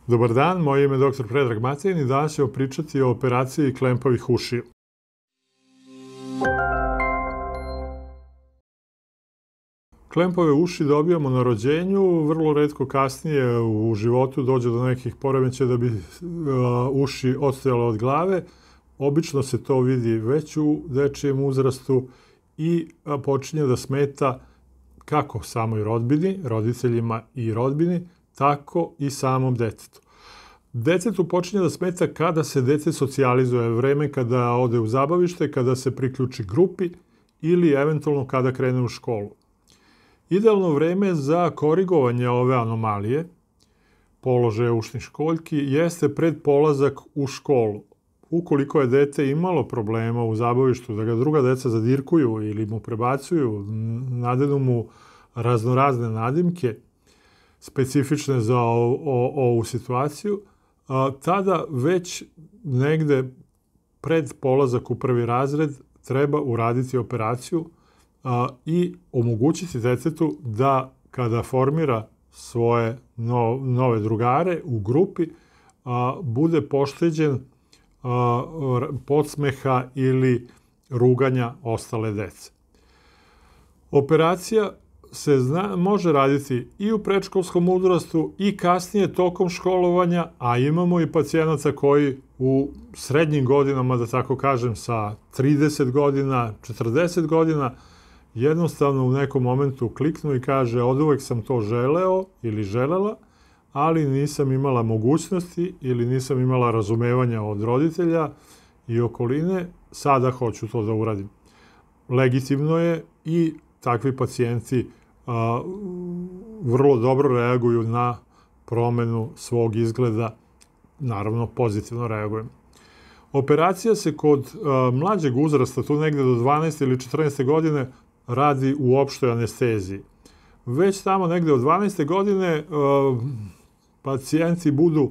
Dobar dan, moje ime je dr. Predrag Matejin i danas ćemo pričati o operaciji klempovih ušiju. Klempove uši dobijamo na rođenju, vrlo retko kasnije u životu dođe do nekih poremećaja da bi uši odstojale od glave. Obično se to vidi već u dečijem uzrastu i počinje da smeta kako samoj rodbini, roditeljima i rodbini, tako i samom detetu. Detetu počinje da smeta kada se dete socijalizuje, vreme kada ode u zabavište, kada se priključi grupi ili eventualno kada krene u školu. Idealno vreme za korigovanje ove anomalije, položaja ušnih školjki, jeste pred polazak u školu. Ukoliko je dete imalo problema u zabavištu, da ga druga deca zadirkuju ili mu prebacuju, nadenu mu raznorazne nadimke, specifične za ovu situaciju, tada već negde pred polazak u prvi razred treba uraditi operaciju i omogućiti detetu da kada formira svoje nove drugare u grupi, bude pošteđen podsmeha ili ruganja ostale dece. Operacija se može raditi i u predškolskom uzrastu i kasnije tokom školovanja, a imamo i pacijenata koji u srednjim godinama, da tako kažem, sa 30 godina, 40 godina, jednostavno u nekom momentu kliknu i kaže oduvek sam to želeo ili želela, ali nisam imala mogućnosti ili nisam imala razumevanja od roditelja i okoline, sada hoću to da uradim. Legitimno je i takvi pacijenti vrlo dobro reaguju na promenu svog izgleda, naravno pozitivno reagujem. Operacija se kod mlađeg uzrasta, tu negde do 12. ili 14. godine, radi u opštoj anesteziji. Već tamo negde od 12. godine pacijenti budu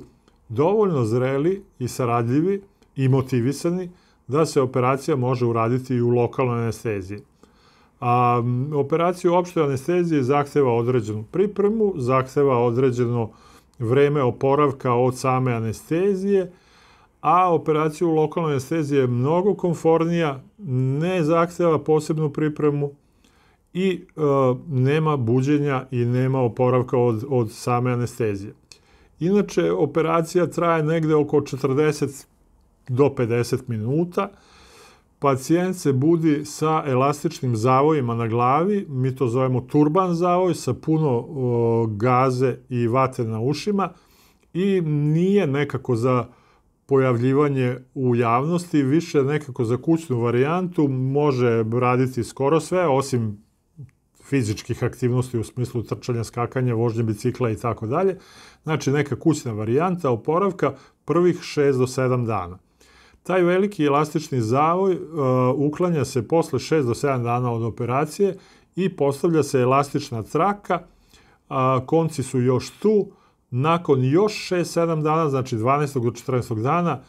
dovoljno zreli i saradljivi i motivisani da se operacija može uraditi i u lokalnoj anesteziji. Operacija u opštoj anesteziji zahteva određenu pripremu, zahteva određeno vreme oporavka od same anestezije, a operacija u lokalnoj anesteziji je mnogo komfornija, ne zahteva posebnu pripremu i nema buđenja i nema oporavka od same anestezije. Inače, operacija traje negde oko 40 do 50 minuta. Pacijent se budi sa elastičnim zavojima na glavi, mi to zovemo turban zavoj, sa puno gaze i vate na ušima i nije nekako za pojavljivanje u javnosti, više nekako za kućnu varijantu, može raditi skoro sve, osim fizičkih aktivnosti u smislu trčanja, skakanja, vožnje bicikla i tako dalje. Znači neka kućna varijanta oporavka prvih 6 do 7 dana. Taj veliki elastični zavoj uklanja se posle 6 do 7 dana od operacije i postavlja se elastična traka, konci su još tu, nakon još 6-7 dana, znači 12. do 14. dana,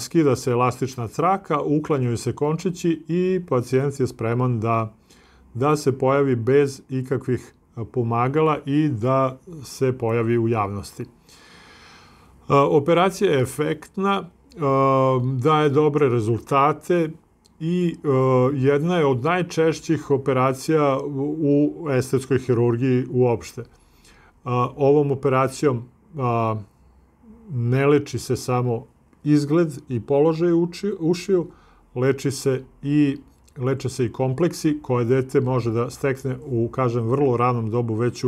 skida se elastična traka, uklanjaju se končići i pacijent je spreman da se pojavi bez ikakvih pomagala i da se pojavi u javnosti. Operacija je efektna, daje dobre rezultate i jedna je od najčešćih operacija u estetskoj hirurgiji uopšte. Ovom operacijom ne leči se samo izgled i položaj ušiju, leče se i kompleksi koje dete može da stekne u, kažem, vrlo ranom dobu, već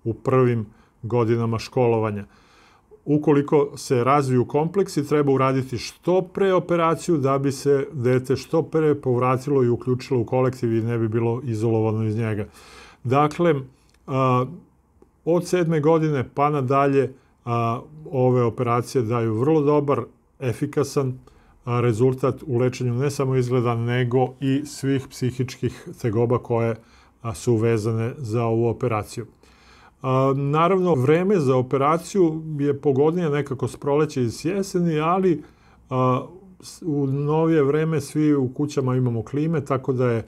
u prvim godinama školovanja. Ukoliko se razviju kompleksi, treba uraditi što pre operaciju da bi se dete što pre povratilo i uključilo u kolektiv i ne bi bilo izolovano iz njega. Dakle, od 7. godine pa nadalje ove operacije daju vrlo dobar, efikasan rezultat u lečenju ne samo izgleda, nego i svih psihičkih tegoba koje su vezane za ovu operaciju. Naravno, vreme za operaciju je pogodnije nekako s proleća i s jeseni, ali u novije vreme svi u kućama imamo klime, tako da je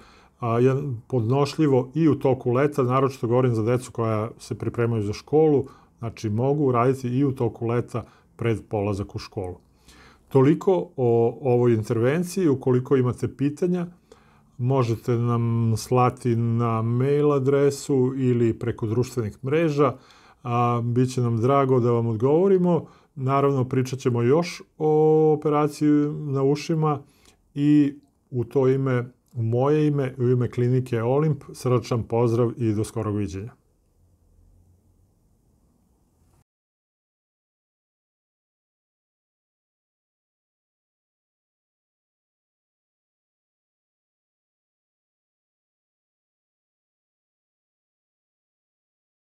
podnošljivo i u toku leta, naročito govorim za decu koja se pripremaju za školu, Znači, mogu raditi i u toku leta pred polazak u školu. Toliko o ovoj intervenciji. Ukoliko imate pitanja, možete nam slati na mail adresu ili preko društvenih mreža. Biće nam drago da vam odgovorimo. Naravno, pričat ćemo još o operaciji na ušima i u to ime, u moje ime, u ime klinike Olimp, srdačan pozdrav i do skorog viđenja.